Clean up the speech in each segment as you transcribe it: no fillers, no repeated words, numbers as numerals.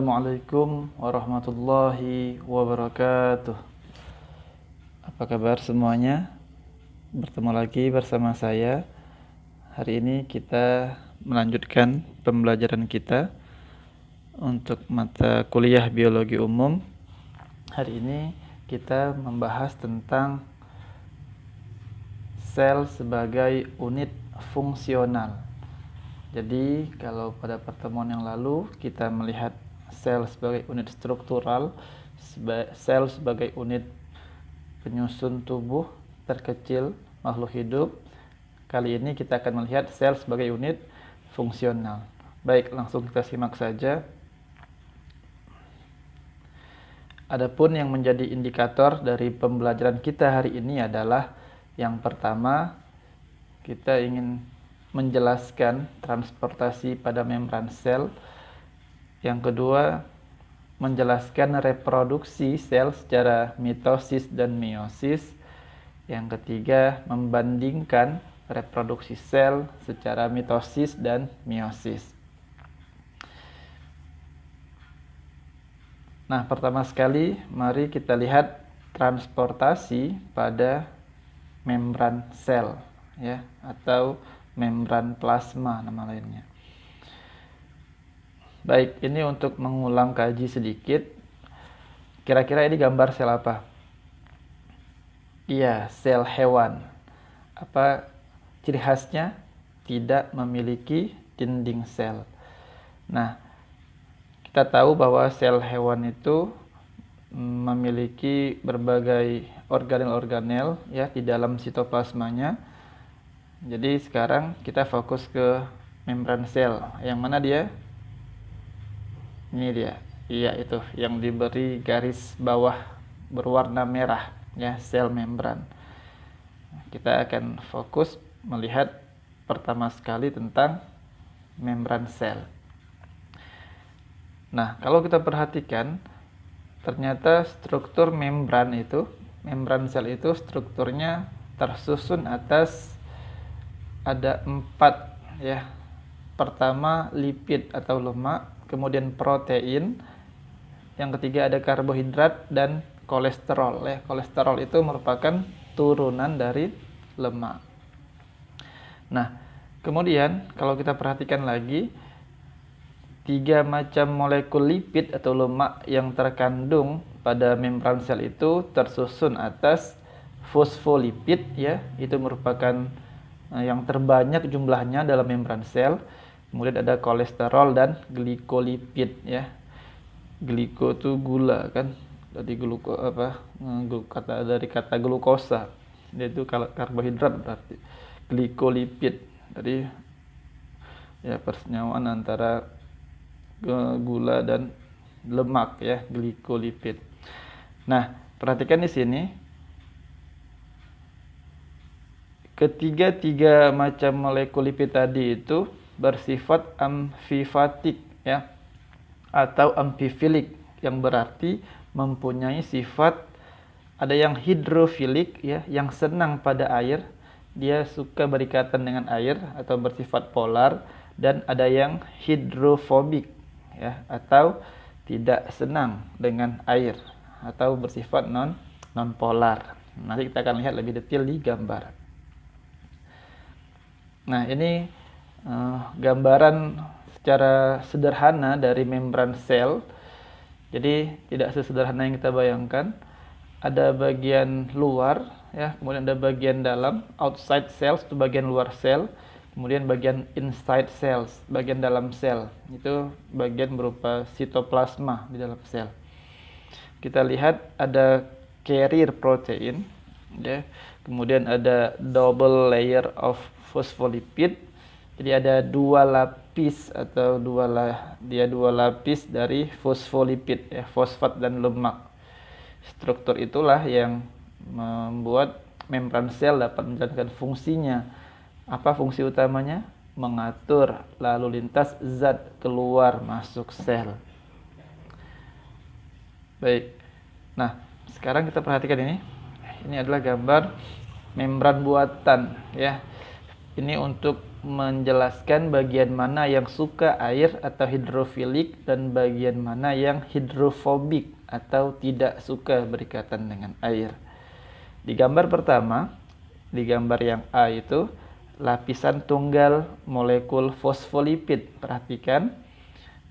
Assalamualaikum warahmatullahi wabarakatuh. Apa kabar semuanya? Bertemu lagi bersama saya. Hari ini kita melanjutkan pembelajaran kita untuk mata kuliah biologi umum. Hari ini kita membahas tentang sel sebagai unit fungsional. Jadi kalau pada pertemuan yang lalu kita melihat sel sebagai unit struktural, sel sebagai unit penyusun tubuh terkecil makhluk hidup. Kali ini kita akan melihat sel sebagai unit fungsional. Baik, langsung kita simak saja. Adapun yang menjadi indikator dari pembelajaran kita hari ini adalah yang pertama, kita ingin menjelaskan transportasi pada membran sel. Yang kedua, menjelaskan reproduksi sel secara mitosis dan meiosis. Yang ketiga, membandingkan reproduksi sel secara mitosis dan meiosis. Nah, pertama sekali mari kita lihat transportasi pada membran sel, ya, atau membran plasma nama lainnya. Baik, ini untuk mengulang kaji sedikit. Kira-kira ini gambar sel apa? Iya, sel hewan. Apa ciri khasnya? Tidak memiliki dinding sel. Nah, kita tahu bahwa sel hewan itu memiliki berbagai organel-organel ya di dalam sitoplasmanya. Jadi sekarang kita fokus ke membran sel. Yang mana dia? Ini dia. Iya, itu yang diberi garis bawah berwarna merah ya, sel membran. Kita akan fokus melihat pertama sekali tentang membran sel. Nah, kalau kita perhatikan ternyata struktur membran sel itu strukturnya tersusun atas ada 4 ya. Pertama lipid atau lemak, kemudian protein, yang ketiga ada karbohidrat dan kolesterol ya. Kolesterol itu merupakan turunan dari lemak. Nah, kemudian kalau kita perhatikan lagi 3 macam molekul lipid atau lemak yang terkandung pada membran sel itu tersusun atas fosfolipid ya. Itu merupakan yang terbanyak jumlahnya dalam membran sel. Kemudian ada kolesterol dan glikolipid ya. Gliko itu gula kan, dari kata glukosa, yaitu karbohidrat berarti. Glikolipid dari ya persenyawan antara gula dan lemak ya, glikolipid. Nah, perhatikan di sini tiga macam molekul lipid tadi itu bersifat amfifatik ya, atau amfifilik, yang berarti mempunyai sifat, ada yang hidrofilik ya, yang senang pada air, dia suka berikatan dengan air atau bersifat polar, dan ada yang hidrofobik ya, atau tidak senang dengan air atau bersifat non polar. Nanti kita akan lihat lebih detail di gambar. Nah, ini gambaran secara sederhana dari membran sel. Jadi tidak sesederhana yang kita bayangkan. Ada bagian luar ya, kemudian ada bagian dalam, outside cells itu bagian luar sel, kemudian bagian inside cells, bagian dalam sel. Itu bagian berupa sitoplasma di dalam sel. Kita lihat ada carrier protein ya. Kemudian ada double layer of phospholipid. Jadi ada 2 lapis atau dua lapis dari fosfolipid ya, fosfat dan lemak. Struktur itulah yang membuat membran sel dapat menjalankan fungsinya. Apa fungsi utamanya? Mengatur lalu lintas zat keluar masuk sel. Baik. Nah, sekarang kita perhatikan ini. Ini adalah gambar membran buatan ya. Ini untuk menjelaskan bagian mana yang suka air atau hidrofilik dan bagian mana yang hidrofobik atau tidak suka berikatan dengan air. Di gambar pertama, di gambar yang A itu lapisan tunggal molekul fosfolipid. Perhatikan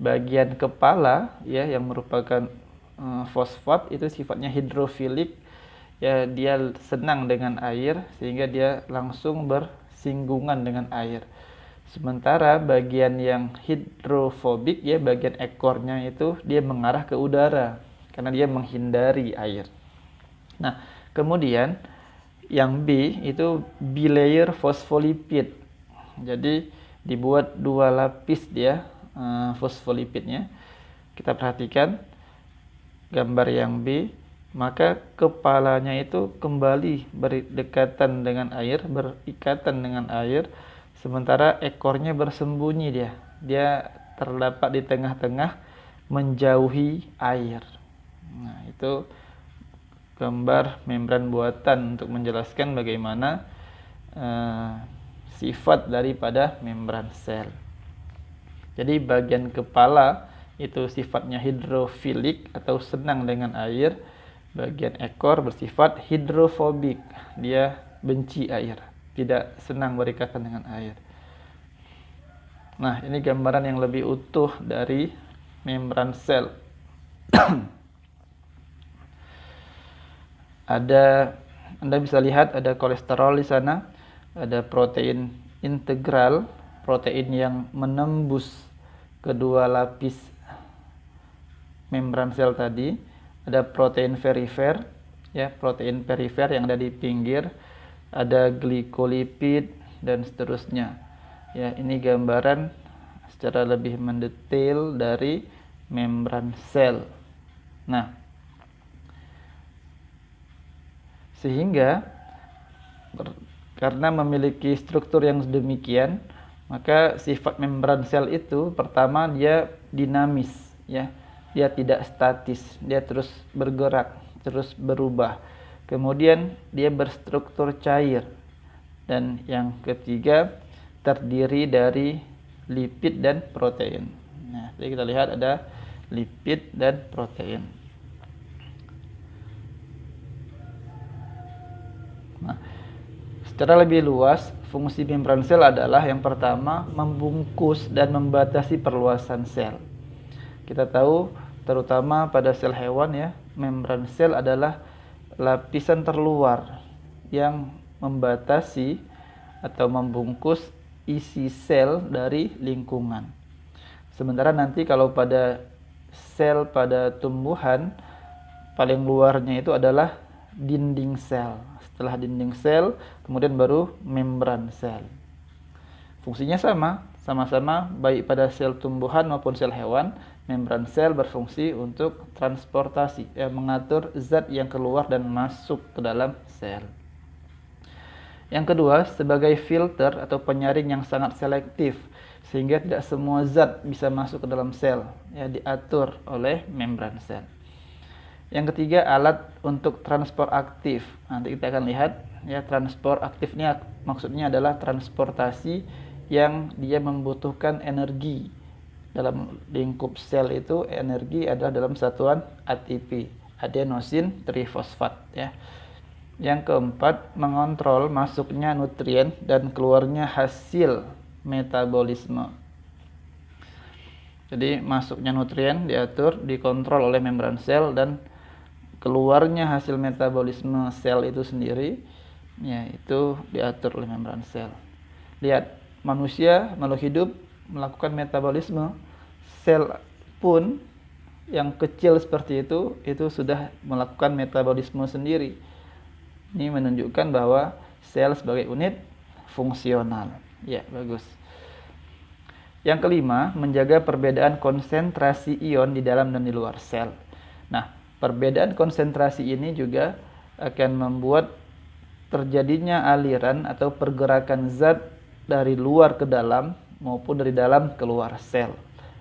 bagian kepala ya yang merupakan fosfat itu sifatnya hidrofilik. Ya, dia senang dengan air sehingga dia langsung bersinggungan dengan air. Sementara bagian yang hidrofobik ya, bagian ekornya itu dia mengarah ke udara karena dia menghindari air. Nah, kemudian yang B itu bilayer fosfolipid. Jadi dibuat dua lapis dia fosfolipidnya. Kita perhatikan gambar yang B, maka kepalanya itu kembali berdekatan dengan air, berikatan dengan air, sementara ekornya bersembunyi dia. Dia terdapat di tengah-tengah menjauhi air. Nah, itu gambar membran buatan untuk menjelaskan bagaimana sifat daripada membran sel. Jadi bagian kepala itu sifatnya hidrofilik atau senang dengan air. Bagian ekor bersifat hidrofobik, dia benci air, tidak senang berikatan dengan air. Nah, ini gambaran yang lebih utuh dari membran sel. Anda bisa lihat ada kolesterol di sana, ada protein integral, protein yang menembus kedua lapis membran sel tadi. Ada protein perifer, ya, protein perifer yang ada di pinggir, ada glikolipid dan seterusnya. Ya, ini gambaran secara lebih mendetail dari membran sel. Nah, sehingga karena memiliki struktur yang demikian, maka sifat membran sel itu pertama dia dinamis, ya. Dia tidak statis, dia terus bergerak, terus berubah. Kemudian dia berstruktur cair. Dan yang ketiga terdiri dari lipid dan protein. Nah, jadi kita lihat ada lipid dan protein. Nah, secara lebih luas, fungsi membran sel adalah yang pertama membungkus dan membatasi perluasan sel. Kita tahu terutama pada sel hewan ya, membran sel adalah lapisan terluar yang membatasi atau membungkus isi sel dari lingkungan. Sementara nanti kalau pada sel pada tumbuhan, paling luarnya itu adalah dinding sel. Setelah dinding sel, kemudian baru membran sel. Fungsinya sama-sama baik pada sel tumbuhan maupun sel hewan. Membran sel berfungsi untuk transportasi, mengatur zat yang keluar dan masuk ke dalam sel. Yang kedua, sebagai filter atau penyaring yang sangat selektif, sehingga tidak semua zat bisa masuk ke dalam sel, ya, diatur oleh membran sel. Yang ketiga, alat untuk transport aktif. Nanti kita akan lihat, ya, transport aktifnya maksudnya adalah transportasi yang dia membutuhkan energi. Dalam lingkup sel itu energi adalah dalam satuan ATP, adenosin trifosfat, ya. Yang keempat, mengontrol masuknya nutrien dan keluarnya hasil metabolisme. Jadi masuknya nutrien diatur, dikontrol oleh membran sel, dan keluarnya hasil metabolisme sel itu sendiri, ya, itu diatur oleh membran sel. Lihat, manusia, makhluk hidup melakukan metabolisme, sel pun yang kecil seperti itu sudah melakukan metabolisme sendiri. Ini menunjukkan bahwa sel sebagai unit fungsional. Ya, bagus. Yang kelima, menjaga perbedaan konsentrasi ion di dalam dan di luar sel. Nah, perbedaan konsentrasi ini juga akan membuat terjadinya aliran atau pergerakan zat dari luar ke dalam maupun dari dalam keluar sel.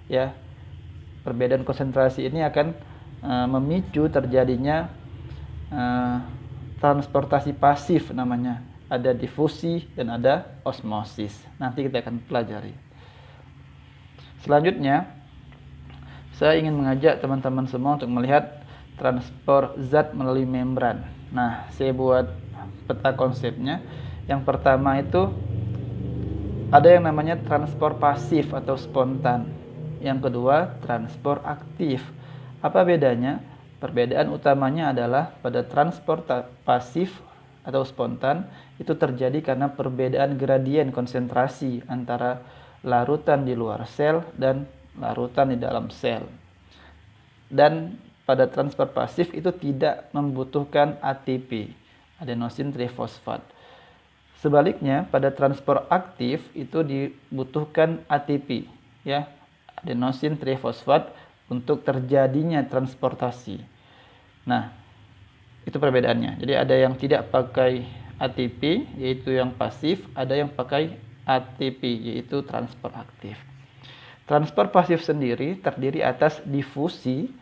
Ya, perbedaan konsentrasi ini akan memicu terjadinya transportasi pasif namanya, ada difusi, dan ada osmosis. Nanti kita akan pelajari. Selanjutnya, saya ingin mengajak teman-teman semua untuk melihat transport zat melalui membran. Nah, saya buat peta konsepnya. Yang pertama itu ada yang namanya transport pasif atau spontan. Yang kedua, transport aktif. Apa bedanya? Perbedaan utamanya adalah pada transport pasif atau spontan itu terjadi karena perbedaan gradien konsentrasi antara larutan di luar sel dan larutan di dalam sel. Dan pada transport pasif itu tidak membutuhkan ATP, adenosin trifosfat. Sebaliknya pada transport aktif itu dibutuhkan ATP, ya, adenosin trifosfat untuk terjadinya transportasi. Nah, itu perbedaannya. Jadi ada yang tidak pakai ATP, yaitu yang pasif, ada yang pakai ATP, yaitu transport aktif. Transport pasif sendiri terdiri atas difusi,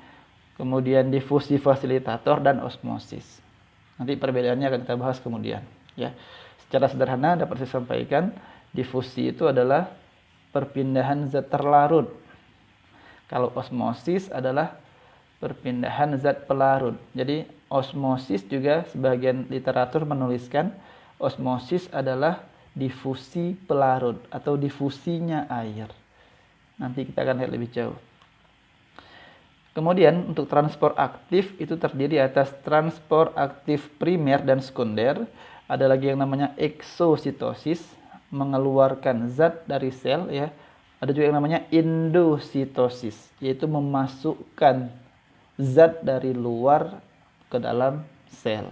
kemudian difusi fasilitator, dan osmosis. Nanti perbedaannya akan kita bahas kemudian, ya. Secara sederhana dapat saya sampaikan, difusi itu adalah perpindahan zat terlarut. Kalau osmosis adalah perpindahan zat pelarut. Jadi osmosis juga sebagian literatur menuliskan osmosis adalah difusi pelarut atau difusinya air. Nanti kita akan lihat lebih jauh. Kemudian untuk transport aktif itu terdiri atas transport aktif primer dan sekunder. Ada lagi yang namanya eksositosis, mengeluarkan zat dari sel, ya. Ada juga yang namanya endositosis, yaitu memasukkan zat dari luar ke dalam sel.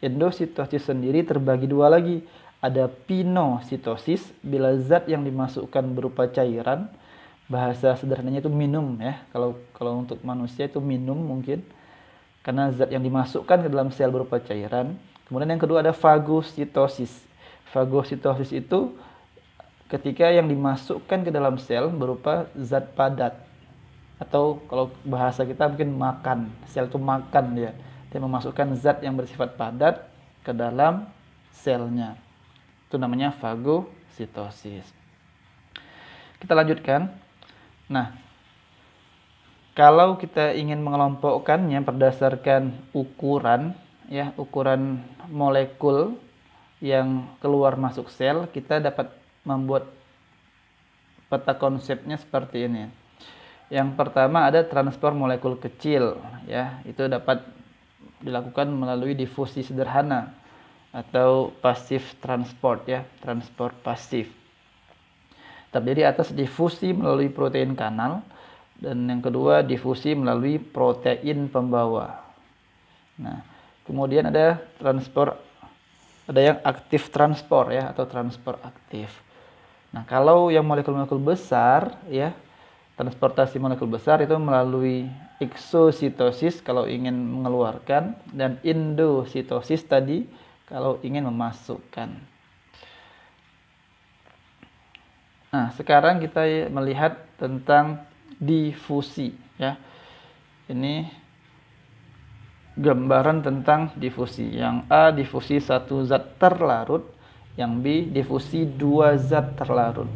Endositosis sendiri terbagi dua lagi. Ada pinositosis, bila zat yang dimasukkan berupa cairan, bahasa sederhananya itu minum, ya. Kalau untuk manusia itu minum mungkin, karena zat yang dimasukkan ke dalam sel berupa cairan. Kemudian yang kedua ada fagositosis. Fagositosis itu ketika yang dimasukkan ke dalam sel berupa zat padat, atau kalau bahasa kita mungkin makan. Sel itu makan, dia memasukkan zat yang bersifat padat ke dalam selnya. Itu namanya fagositosis. Kita lanjutkan. Nah, kalau kita ingin mengelompokkannya berdasarkan ukuran, ya, ukuran molekul yang keluar masuk sel, kita dapat membuat peta konsepnya seperti ini. Yang pertama ada transport molekul kecil, ya, itu dapat dilakukan melalui difusi sederhana atau pasif transport, ya, transport pasif. Terdiri atas difusi melalui protein kanal, dan yang kedua difusi melalui protein pembawa. Nah, kemudian ada yang aktif transport, ya, atau transport aktif. Nah, kalau yang molekul-molekul besar, ya, transportasi molekul besar itu melalui eksositosis kalau ingin mengeluarkan, dan endositosis tadi kalau ingin memasukkan. Nah, sekarang kita melihat tentang difusi, ya. Ini gambaran tentang difusi. Yang A, difusi satu zat terlarut, yang B, difusi dua zat terlarut.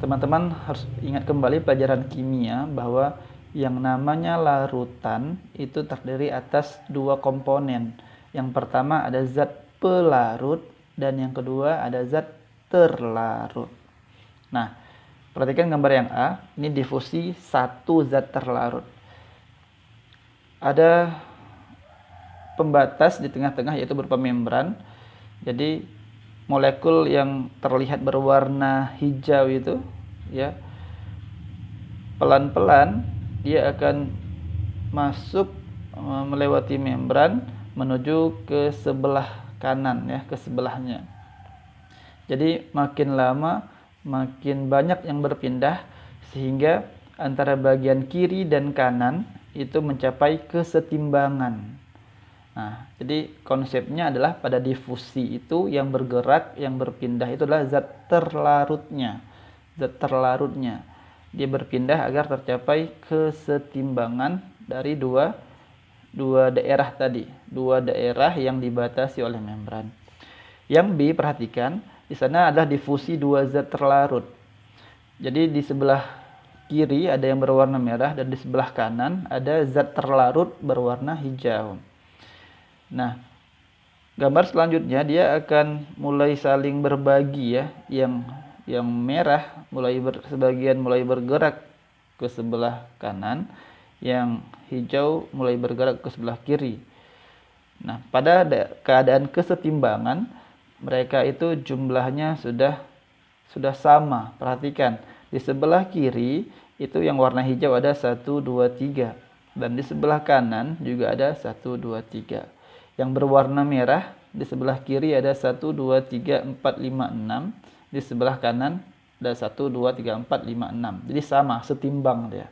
Teman-teman harus ingat kembali pelajaran kimia bahwa yang namanya larutan itu terdiri atas dua komponen. Yang pertama ada zat pelarut, dan yang kedua ada zat terlarut. Nah, perhatikan gambar yang A, ini difusi satu zat terlarut. Ada pembatas di tengah-tengah yaitu berupa membran. Jadi molekul yang terlihat berwarna hijau itu, ya, pelan-pelan dia akan masuk melewati membran menuju ke sebelah kanan, ya, ke sebelahnya. Jadi makin lama makin banyak yang berpindah sehingga antara bagian kiri dan kanan itu mencapai kesetimbangan. Nah, jadi konsepnya adalah pada difusi itu yang bergerak, yang berpindah itu adalah zat terlarutnya. Zat terlarutnya. Dia berpindah agar tercapai kesetimbangan dari dua daerah tadi. Dua daerah yang dibatasi oleh membran. Yang B, perhatikan, di sana adalah difusi dua zat terlarut. Jadi di sebelah kiri ada yang berwarna merah dan di sebelah kanan ada zat terlarut berwarna hijau. Nah, gambar selanjutnya dia akan mulai saling berbagi ya. Yang merah sebagian mulai bergerak ke sebelah kanan, yang hijau mulai bergerak ke sebelah kiri. Nah, pada keadaan kesetimbangan mereka itu jumlahnya sudah sama. Perhatikan, di sebelah kiri itu yang warna hijau ada 1, 2, 3. Dan di sebelah kanan juga ada 1, 2, 3. Yang berwarna merah di sebelah kiri ada 1, 2, 3, 4, 5, 6. Di sebelah kanan ada 1, 2, 3, 4, 5, 6. Jadi sama, setimbang dia.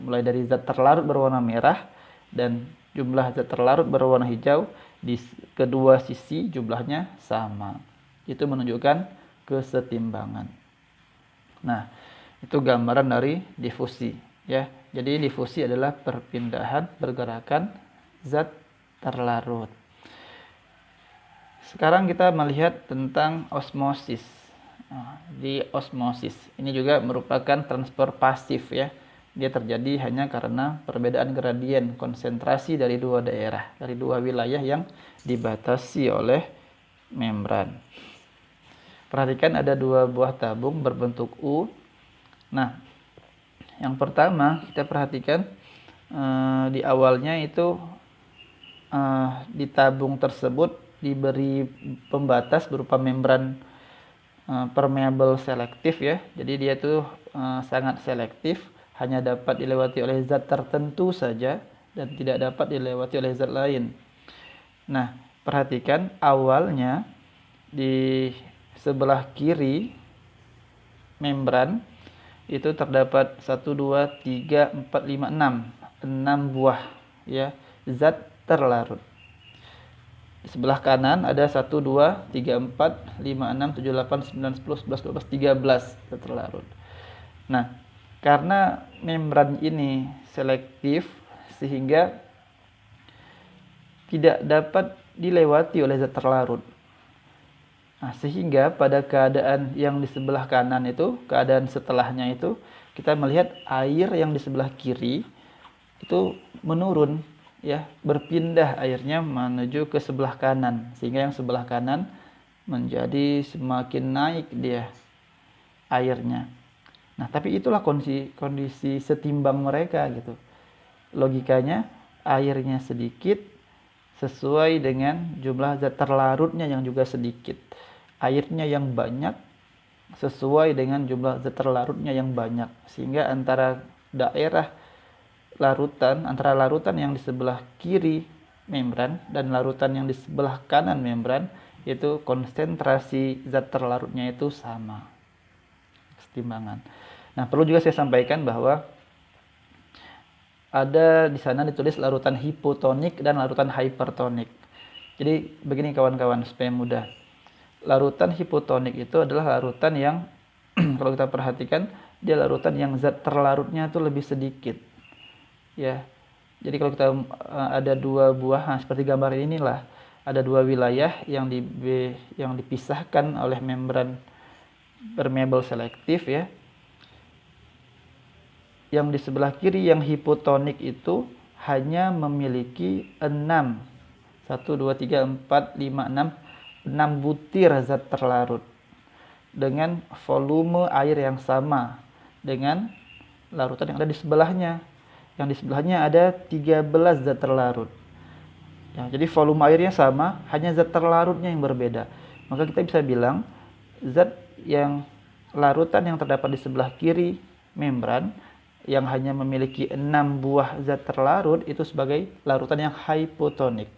Mulai dari zat terlarut berwarna merah dan jumlah zat terlarut berwarna hijau di kedua sisi jumlahnya sama. Itu menunjukkan kesetimbangan. Nah, itu gambaran dari difusi ya. Jadi difusi adalah perpindahan pergerakan zat terlarut. Sekarang kita melihat tentang osmosis. Di osmosis ini juga merupakan transfer pasif ya. Dia terjadi hanya karena perbedaan gradien konsentrasi dari dua daerah, dari dua wilayah yang dibatasi oleh membran. Perhatikan ada dua buah tabung berbentuk U. Nah, yang pertama kita perhatikan di awalnya itu di tabung tersebut diberi pembatas berupa membran permeable selektif ya. Jadi dia tuh sangat selektif, hanya dapat dilewati oleh zat tertentu saja dan tidak dapat dilewati oleh zat lain. Nah, perhatikan awalnya di sebelah kiri membran itu terdapat 1, 2, 3, 4, 5, 6 buah ya zat terlarut. Di sebelah kanan ada 1, 2, 3, 4, 5, 6, 7, 8, 9, 10, 11, 12, 13 zat terlarut. Nah, karena membran ini selektif sehingga tidak dapat dilewati oleh zat terlarut. Nah, sehingga pada keadaan yang di sebelah kanan itu, keadaan setelahnya itu, kita melihat air yang di sebelah kiri itu menurun ya, berpindah airnya menuju ke sebelah kanan, sehingga yang sebelah kanan menjadi semakin naik dia airnya. Nah, tapi itulah kondisi setimbang mereka gitu. Logikanya airnya sedikit sesuai dengan jumlah zat terlarutnya yang juga sedikit. Airnya yang banyak sesuai dengan jumlah zat terlarutnya yang banyak. Sehingga antara larutan yang di sebelah kiri membran dan larutan yang di sebelah kanan membran itu konsentrasi zat terlarutnya itu sama. Kesetimbangan. Nah, perlu juga saya sampaikan bahwa ada di sana ditulis larutan hipotonik dan larutan hypertonik. Jadi begini kawan-kawan supaya mudah. Larutan hipotonik itu adalah larutan yang kalau kita perhatikan dia larutan yang zat terlarutnya itu lebih sedikit. Ya. Jadi kalau kita ada dua buah seperti gambar inilah, ada dua wilayah yang dipisahkan oleh membran permeable selektif ya. Yang di sebelah kiri yang hipotonik itu hanya memiliki 6 1, 2, 3, 4, 5, 6 butir zat terlarut dengan volume air yang sama dengan larutan yang ada di sebelahnya. Yang di sebelahnya ada 13 zat terlarut. Ya, jadi volume airnya sama, hanya zat terlarutnya yang berbeda. Maka kita bisa bilang zat yang larutan yang terdapat di sebelah kiri membran yang hanya memiliki 6 buah zat terlarut itu sebagai larutan yang hypotonik.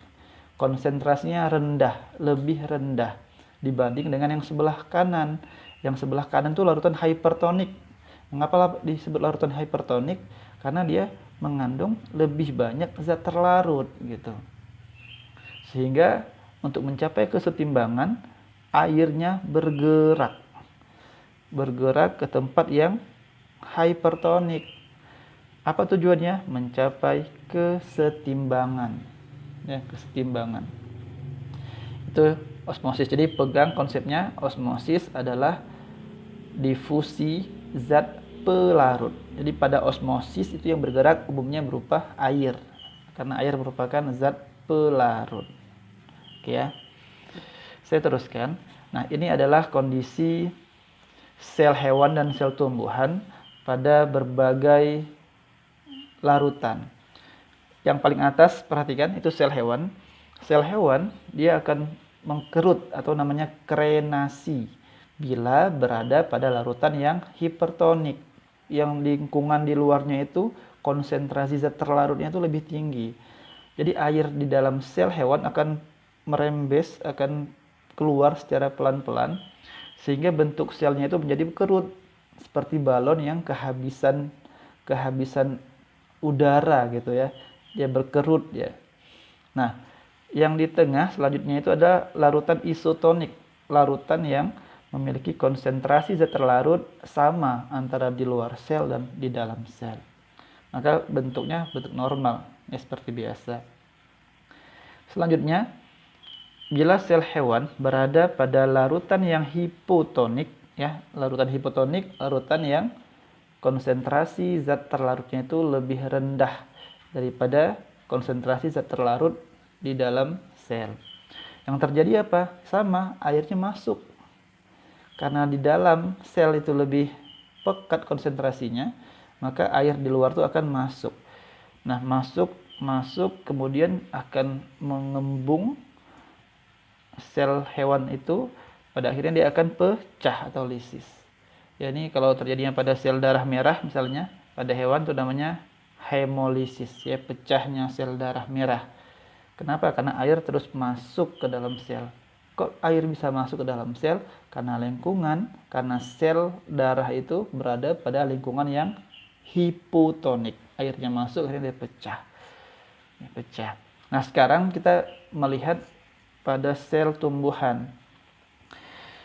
Konsentrasinya rendah, lebih rendah dibanding dengan yang sebelah kanan. Yang sebelah kanan itu larutan hypertonik. Mengapa disebut larutan hypertonik? Karena dia mengandung lebih banyak zat terlarut gitu. Sehingga untuk mencapai kesetimbangan airnya bergerak ke tempat yang hypertonik. Apa tujuannya? Mencapai kesetimbangan. Ya, kesetimbangan. Itu osmosis. Jadi pegang konsepnya, osmosis adalah difusi zat pelarut. Jadi pada osmosis itu yang bergerak umumnya berupa air, karena air merupakan zat pelarut. Oke ya, saya teruskan. Nah, ini adalah kondisi sel hewan dan sel tumbuhan pada berbagai larutan. Yang paling atas perhatikan itu sel hewan. Sel hewan dia akan mengkerut atau namanya krenasi bila berada pada larutan yang hipertonik, yang lingkungan di luarnya itu konsentrasi zat terlarutnya itu lebih tinggi. Jadi air di dalam sel hewan akan merembes, akan keluar secara pelan-pelan sehingga bentuk selnya itu menjadi kerut seperti balon yang kehabisan udara gitu ya. Dia berkerut ya. Nah, yang di tengah selanjutnya itu ada larutan isotonik, larutan yang memiliki konsentrasi zat terlarut sama antara di luar sel dan di dalam sel. Maka bentuknya bentuk normal, ya seperti biasa. Selanjutnya, bila sel hewan berada pada larutan yang hipotonik, ya, larutan hipotonik, larutan yang konsentrasi zat terlarutnya itu lebih rendah daripada konsentrasi zat terlarut di dalam sel. Yang terjadi apa? Sama, airnya masuk. Karena di dalam sel itu lebih pekat konsentrasinya, maka air di luar itu akan masuk. Nah, masuk kemudian akan mengembung sel hewan itu, pada akhirnya dia akan pecah atau lisis. Ya, ini kalau terjadinya pada sel darah merah misalnya, pada hewan itu namanya hemolisis, ya, pecahnya sel darah merah. Kenapa? Karena air terus masuk ke dalam sel. Kok air bisa masuk ke dalam sel? Karena lingkungan, karena sel darah itu berada pada lingkungan yang hipotonik. Airnya masuk, akhirnya dia pecah. Ya, pecah. Nah, sekarang kita melihat pada sel tumbuhan.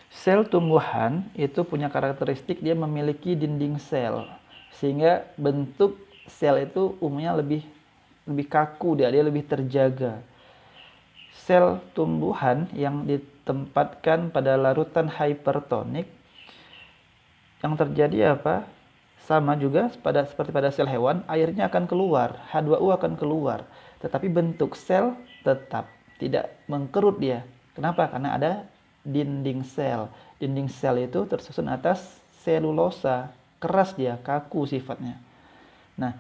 Sel tumbuhan itu punya karakteristik dia memiliki dinding sel, sehingga bentuk sel itu umumnya lebih kaku, dia lebih terjaga. Sel tumbuhan yang ditempatkan pada larutan hipertonik, yang terjadi apa? Sama juga seperti pada sel hewan, airnya akan keluar, H2O akan keluar, tetapi bentuk sel tetap tidak mengkerut dia. Kenapa? Karena ada dinding sel. Dinding sel itu tersusun atas selulosa, keras dia, kaku sifatnya. Nah,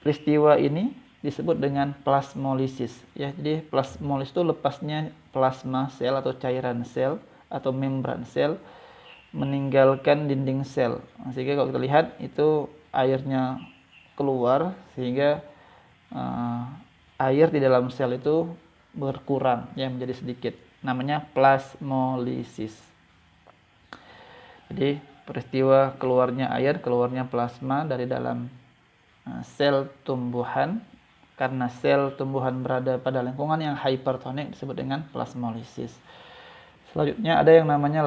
peristiwa ini disebut dengan plasmolisis, ya. Jadi plasmolisis itu lepasnya plasma sel atau cairan sel atau membran sel meninggalkan dinding sel. Sehingga kalau kita lihat itu airnya keluar, sehingga air di dalam sel itu berkurang, ya, menjadi sedikit. Namanya plasmolisis. Jadi peristiwa keluarnya air, keluarnya plasma dari dalam sel tumbuhan, karena sel tumbuhan berada pada lingkungan yang hipertonik disebut dengan plasmolisis. Selanjutnya ada yang namanya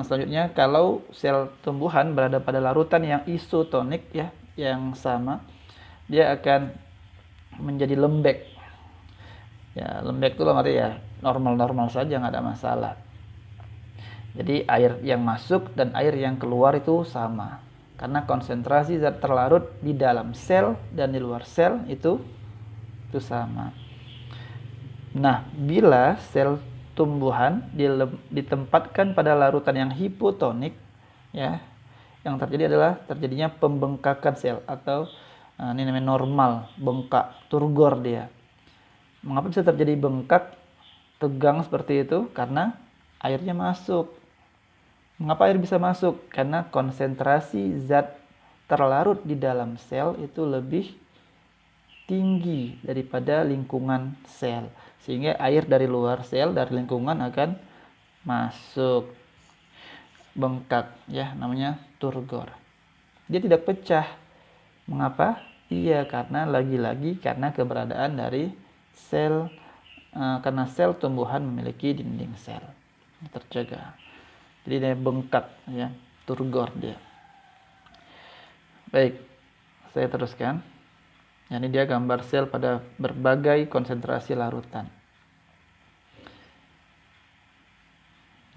selanjutnya kalau sel tumbuhan berada pada larutan yang isotonik, ya, yang sama, dia akan menjadi lembek. Ya, lembek itu artinya ya normal-normal saja, nggak ada masalah. Jadi air yang masuk dan air yang keluar itu sama, karena konsentrasi zat terlarut di dalam sel dan di luar sel itu sama. Nah, bila sel tumbuhan ditempatkan pada larutan yang hipotonik, ya, yang terjadi adalah terjadinya pembengkakan sel atau ini namanya normal, bengkak, turgor dia. Mengapa bisa terjadi bengkak, tegang seperti itu? Karena airnya masuk. Mengapa air bisa masuk? Karena konsentrasi zat terlarut di dalam sel itu lebih tinggi daripada lingkungan sel, sehingga air dari luar sel, dari lingkungan akan masuk, bengkak, ya, namanya turgor. Dia tidak pecah. Mengapa? Iya, karena lagi-lagi karena keberadaan dari sel, karena sel tumbuhan memiliki dinding sel terjaga. Jadi dia bengkak, ya, turgor dia. Baik, saya teruskan. Ini dia gambar sel pada berbagai konsentrasi larutan.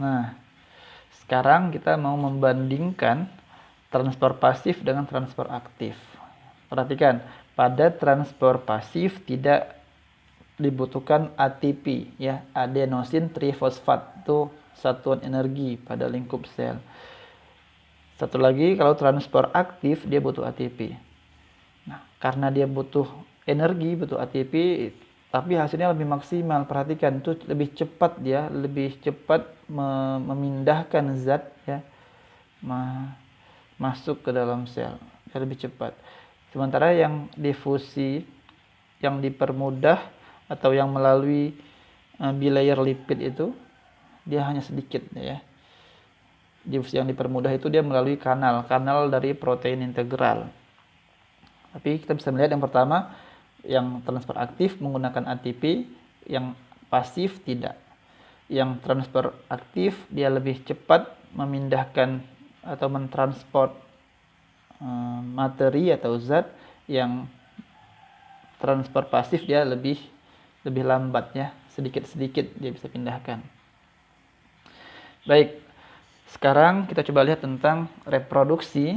Nah, sekarang kita mau membandingkan transfer pasif dengan transfer aktif. Perhatikan, pada transfer pasif tidak dibutuhkan ATP, ya, adenosin trifosfat, itu satuan energi pada lingkup sel. Satu lagi, kalau transfer aktif dia butuh ATP. Nah, karena dia butuh energi, butuh ATP, tapi hasilnya lebih maksimal. Perhatikan, itu lebih cepat, dia lebih cepat memindahkan zat, ya, masuk ke dalam sel, dia lebih cepat. Sementara yang difusi, yang dipermudah atau yang melalui bilayer lipid itu dia hanya sedikit, ya. Difusi yang dipermudah itu dia melalui kanal dari protein integral. Tapi kita bisa melihat yang pertama, yang transfer aktif menggunakan ATP, yang pasif tidak. Yang transfer aktif dia lebih cepat memindahkan atau mentransport materi atau zat, yang transfer pasif dia lebih lambat, ya, sedikit-sedikit dia bisa pindahkan. Baik, sekarang kita coba lihat tentang reproduksi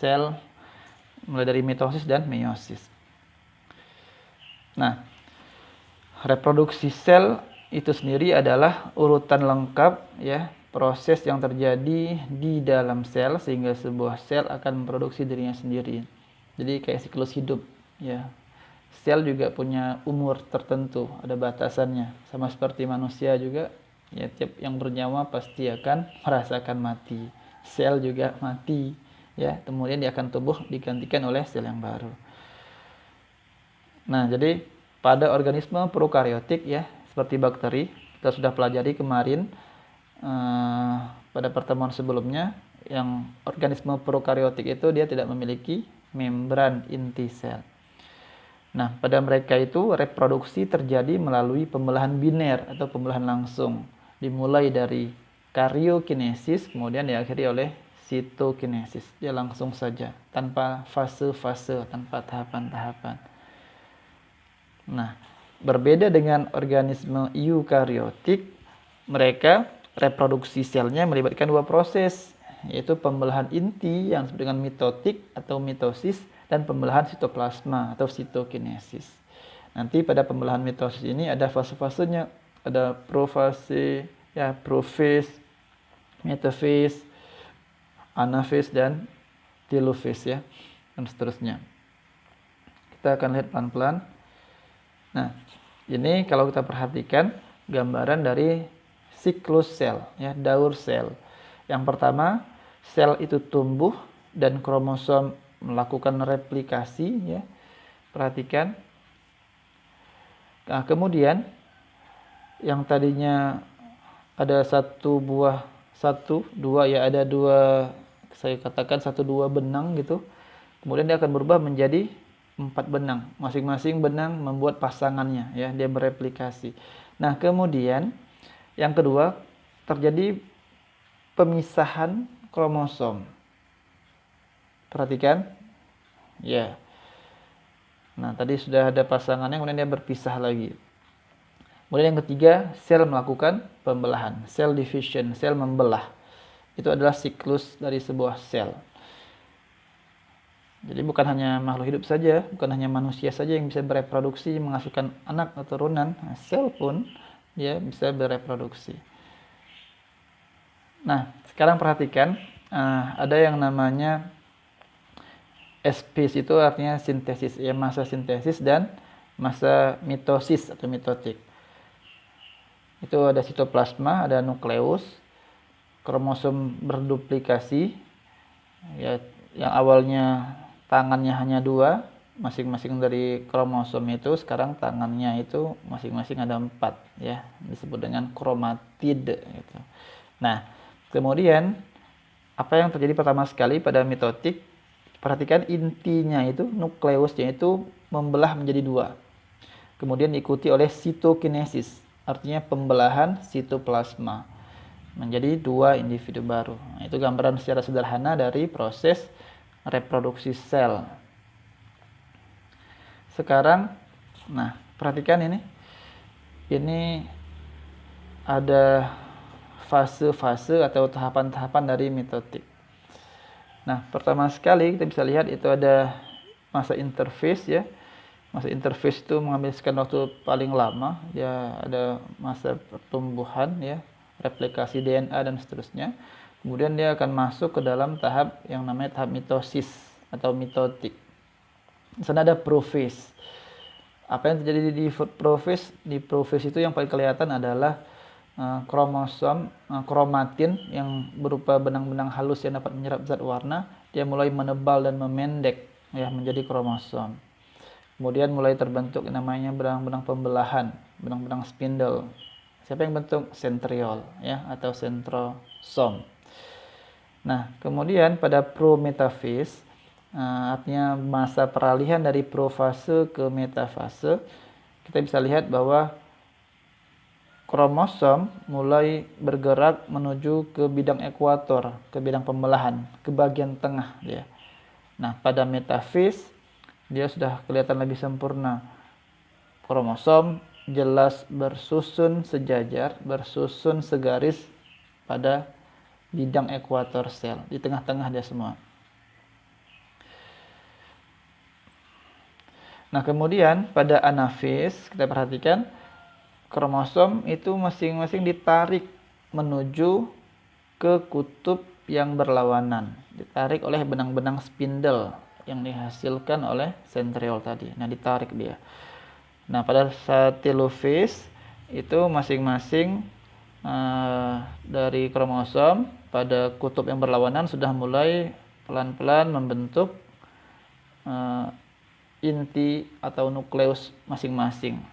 sel mulai dari mitosis dan meiosis. Nah, reproduksi sel itu sendiri adalah urutan lengkap, ya, proses yang terjadi di dalam sel sehingga sebuah sel akan memproduksi dirinya sendiri. Jadi kayak siklus hidup, ya. Sel juga punya umur tertentu, ada batasannya. Sama seperti manusia juga, ya, tiap yang bernyawa pasti akan merasakan mati. Sel juga mati, ya, kemudian dia akan tumbuh digantikan oleh sel yang baru. Nah, jadi pada organisme prokariotik, ya, seperti bakteri, kita sudah pelajari kemarin pada pertemuan sebelumnya, yang organisme prokariotik itu dia tidak memiliki membran inti sel. Nah, pada mereka itu reproduksi terjadi melalui pembelahan biner atau pembelahan langsung. Dimulai dari karyokinesis, kemudian diakhiri oleh sitokinesis. Dia langsung saja, tanpa fase-fase, tanpa tahapan-tahapan. Nah, berbeda dengan organisme eukariotik, mereka reproduksi selnya melibatkan dua proses, yaitu pembelahan inti yang disebut dengan mitotik atau mitosis, dan pembelahan sitoplasma atau sitokinesis. Nanti pada pembelahan mitosis ini ada fase-fasenya, ada profase, ya, profase, metafase, anafase, dan telofase, ya, dan seterusnya. Kita akan lihat pelan-pelan. Nah, ini kalau kita perhatikan gambaran dari siklus sel, ya, daur sel. Yang pertama, sel itu tumbuh dan kromosom melakukan replikasi, ya. Perhatikan. Nah, kemudian yang tadinya ada ada dua, saya katakan 1-2 benang gitu. Kemudian dia akan berubah menjadi 4 benang. Masing-masing benang membuat pasangannya, ya, dia bereplikasi. Nah, kemudian yang kedua terjadi pemisahan kromosom. Perhatikan, ya. Nah, tadi sudah ada pasangannya, kemudian dia berpisah lagi. Kemudian yang ketiga, sel melakukan pembelahan, cell division, sel membelah. Itu adalah siklus dari sebuah sel. Jadi bukan hanya makhluk hidup saja, bukan hanya manusia saja yang bisa bereproduksi, menghasilkan anak atau turunan. Nah, sel pun dia bisa bereproduksi. Nah, sekarang perhatikan, ada yang namanya S-phase, itu artinya sintesis, ya, masa sintesis dan masa mitosis atau mitotik. Itu ada sitoplasma, ada nukleus, kromosom berduplikasi, ya, yang awalnya tangannya hanya 2, masing-masing dari kromosom itu sekarang tangannya itu masing-masing ada 4, ya, disebut dengan kromatid gitu. Nah, kemudian apa yang terjadi pertama sekali pada mitotik? Perhatikan intinya itu, nukleusnya itu membelah menjadi 2. Kemudian diikuti oleh sitokinesis, artinya pembelahan sitoplasma menjadi 2 individu baru. Nah, itu gambaran secara sederhana dari proses reproduksi sel. Sekarang, nah, perhatikan ini. Ini ada fase-fase atau tahapan-tahapan dari mitotik. Nah, pertama sekali kita bisa lihat itu ada masa interface ya. Masa interface itu menghabiskan waktu paling lama, dia ada masa pertumbuhan ya, replikasi DNA dan seterusnya. Kemudian dia akan masuk ke dalam tahap yang namanya tahap mitosis atau mitotik. Di sana ada prophase. Apa yang terjadi di prophase? Di prophase itu yang paling kelihatan adalah kromosom, kromatin yang berupa benang-benang halus yang dapat menyerap zat warna, dia mulai menebal dan memendek ya menjadi kromosom. Kemudian mulai terbentuk namanya benang-benang pembelahan, benang-benang spindle. Siapa yang bentuk? Centriole ya atau centrosom. Nah, kemudian pada prometafase, artinya masa peralihan dari profase ke metafase, kita bisa lihat bahwa kromosom mulai bergerak menuju ke bidang ekuator, ke bidang pembelahan, ke bagian tengah dia. Nah, pada metafase dia sudah kelihatan lebih sempurna. Kromosom jelas bersusun sejajar, bersusun segaris pada bidang ekuator sel, di tengah-tengah dia semua. Nah, kemudian pada anafase kita perhatikan kromosom itu masing-masing ditarik menuju ke kutub yang berlawanan, ditarik oleh benang-benang spindle yang dihasilkan oleh centriole tadi. Nah, ditarik dia. Nah, pada saat telophase itu masing-masing dari kromosom pada kutub yang berlawanan sudah mulai pelan-pelan membentuk inti atau nukleus masing-masing.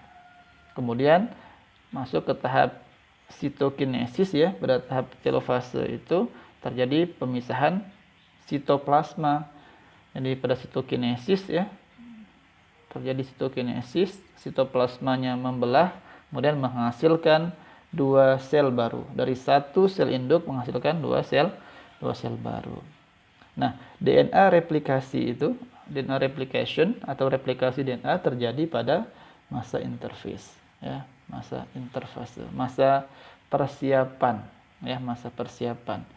Kemudian masuk ke tahap sitokinesis ya. Pada tahap telofase itu terjadi pemisahan sitoplasma. Jadi pada sitokinesis ya, terjadi sitokinesis, sitoplasmanya membelah, kemudian menghasilkan dua sel baru. Dari satu sel induk menghasilkan dua sel baru. Nah, DNA replikasi itu, DNA replication atau replikasi DNA terjadi pada masa interface ya, masa interfase, masa persiapan ya, masa persiapan.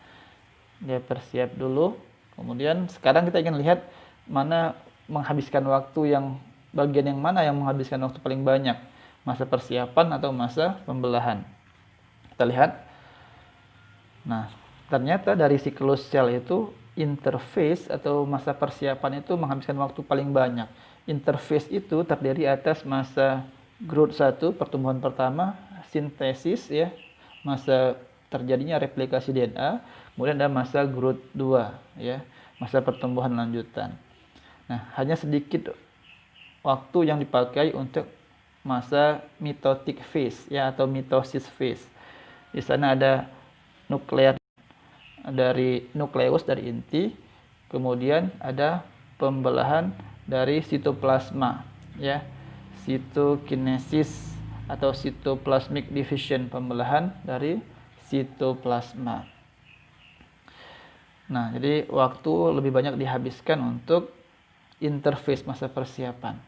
Dia persiap dulu. Kemudian sekarang kita ingin lihat mana menghabiskan waktu yang bagian yang mana yang menghabiskan waktu paling banyak, masa persiapan atau masa pembelahan. Kita lihat. Nah, ternyata dari siklus sel itu interface atau masa persiapan itu menghabiskan waktu paling banyak. Interface itu terdiri atas masa growth 1, pertumbuhan pertama, sintesis ya, masa terjadinya replikasi DNA. Kemudian ada masa growth 2 ya, masa pertumbuhan lanjutan. Nah, hanya sedikit waktu yang dipakai untuk masa mitotic phase ya atau mitosis phase. Di sana ada nuklear dari nukleus dari inti, kemudian ada pembelahan dari sitoplasma ya, sitokinesis atau cytoplasmic division, pembelahan dari sitoplasma. Nah, jadi waktu lebih banyak dihabiskan untuk interface, masa persiapan.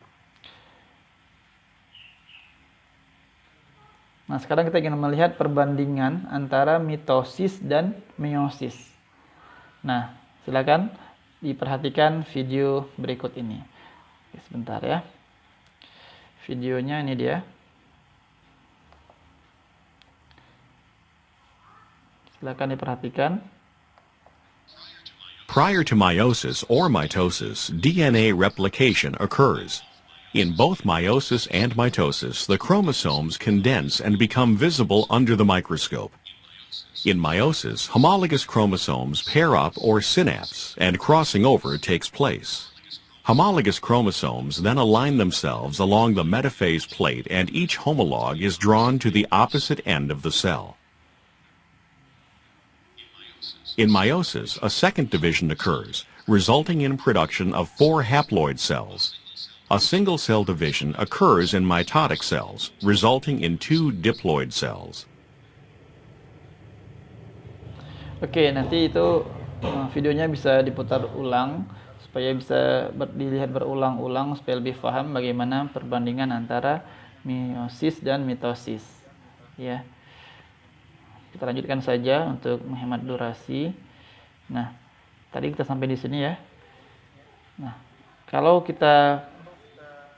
Nah, sekarang kita ingin melihat perbandingan antara mitosis dan meiosis. Nah, silakan diperhatikan video berikut ini. Oke, sebentar ya. Videonya ini dia. Silakan diperhatikan. Prior to meiosis or mitosis, DNA replication occurs. In both meiosis and mitosis, the chromosomes condense and become visible under the microscope. In meiosis, homologous chromosomes pair up or synapse, and crossing over takes place. Homologous chromosomes then align themselves along the metaphase plate, and each homologue is drawn to the opposite end of the cell. In meiosis, a second division occurs, resulting in production of 4 haploid cells. A single-cell division occurs in mitotic cells, resulting in 2 diploid cells. Oke, nanti itu videonya bisa diputar ulang supaya bisa dilihat berulang-ulang supaya lebih paham bagaimana perbandingan antara meiosis dan mitosis. Ya. Kita lanjutkan saja untuk menghemat durasi. Nah, tadi kita sampai di sini ya. Nah, kalau kita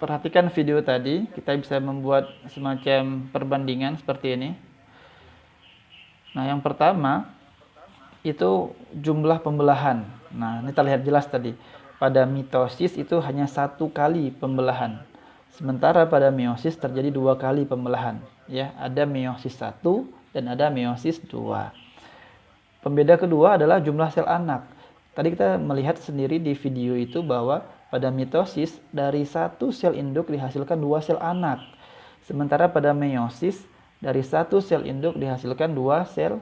perhatikan video tadi, kita bisa membuat semacam perbandingan seperti ini. Nah, yang pertama itu jumlah pembelahan. Nah, ini terlihat jelas tadi. Pada mitosis itu hanya 1 kali pembelahan. Sementara pada meiosis terjadi 2 kali pembelahan. Ya, ada meiosis 1 dan ada meiosis 2. Pembeda kedua adalah jumlah sel anak. Tadi kita melihat sendiri di video itu bahwa pada mitosis dari 1 sel induk dihasilkan 2 sel anak. Sementara pada meiosis dari 1 sel induk dihasilkan 4 sel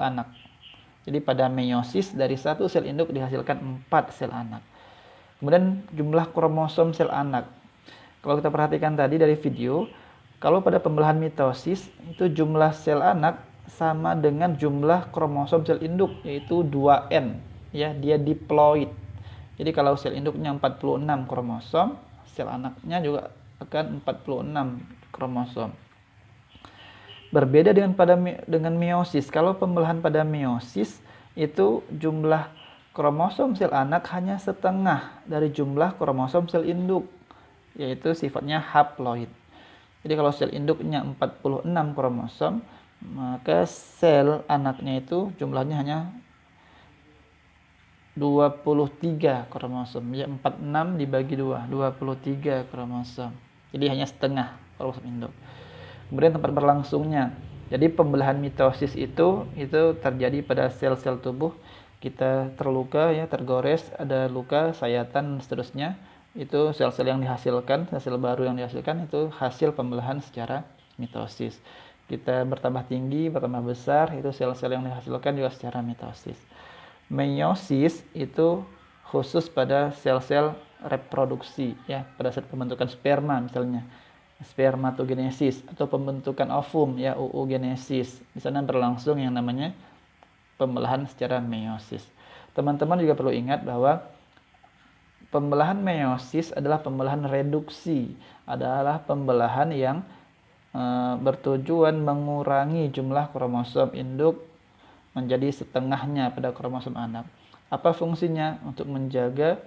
anak. Jadi pada meiosis dari 1 sel induk dihasilkan 4 sel anak. Kemudian jumlah kromosom sel anak. Kalau kita perhatikan tadi dari video, kalau pada pembelahan mitosis itu jumlah sel anak sama dengan jumlah kromosom sel induk, yaitu 2N. Ya, dia diploid. Jadi kalau sel induknya 46 kromosom, sel anaknya juga akan 46 kromosom. Berbeda dengan meiosis. Kalau pembelahan pada meiosis itu jumlah kromosom sel anak hanya setengah dari jumlah kromosom sel induk, yaitu sifatnya haploid. Jadi kalau sel induknya 46 kromosom, maka sel anaknya itu jumlahnya hanya 23 kromosom. Ya, 46 dibagi 2, 23 kromosom. Jadi hanya setengah kromosom induk. Kemudian tempat berlangsungnya. Jadi pembelahan mitosis itu terjadi pada sel-sel tubuh. Kita terluka ya, tergores, ada luka, sayatan, dan seterusnya. Itu sel-sel yang dihasilkan, sel-sel baru yang dihasilkan itu hasil pembelahan secara mitosis. Kita bertambah tinggi, bertambah besar, itu sel-sel yang dihasilkan juga secara mitosis. Meiosis itu khusus pada sel-sel reproduksi ya, pada saat pembentukan sperma misalnya. Spermatogenesis atau pembentukan ovum ya, oogenesis. Di sana berlangsung yang namanya pembelahan secara meiosis. Teman-teman juga perlu ingat bahwa pembelahan meiosis adalah pembelahan reduksi, adalah pembelahan yang bertujuan mengurangi jumlah kromosom induk menjadi setengahnya pada kromosom anak. Apa fungsinya? Untuk menjaga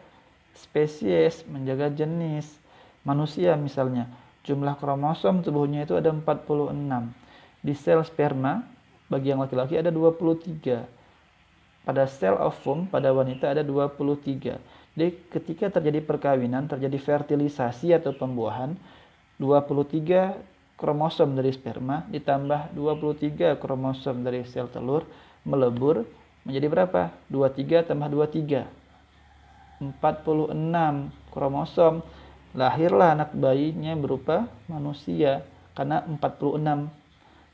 spesies, menjaga jenis. Manusia misalnya, jumlah kromosom tubuhnya itu ada 46. Di sel sperma, bagi yang laki-laki ada 23. Pada sel ovum, pada wanita ada 23. Jadi ketika terjadi perkawinan, terjadi fertilisasi atau pembuahan, 23 kromosom dari sperma ditambah 23 kromosom dari sel telur melebur menjadi berapa? 23 tambah 23. 46 kromosom. Lahirlah anak bayinya berupa manusia karena 46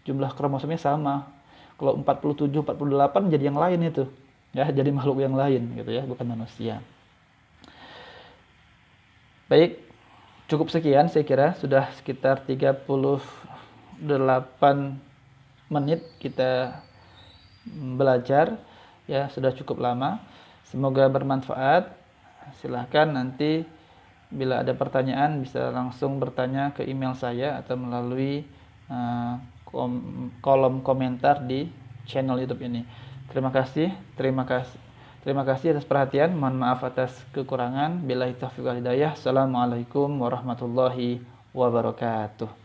jumlah kromosomnya sama. Kalau 47, 48 jadi yang lain itu. Ya, jadi makhluk yang lain gitu ya, bukan manusia. Baik, cukup sekian saya kira, sudah sekitar 38 menit kita belajar ya, sudah cukup lama. Semoga bermanfaat. Silahkan nanti bila ada pertanyaan bisa langsung bertanya ke email saya atau melalui kolom komentar di channel YouTube ini. Terima kasih atas perhatian. Mohon maaf atas kekurangan. Billahi taufiq wal hidayah. Assalamualaikum warahmatullahi wabarakatuh.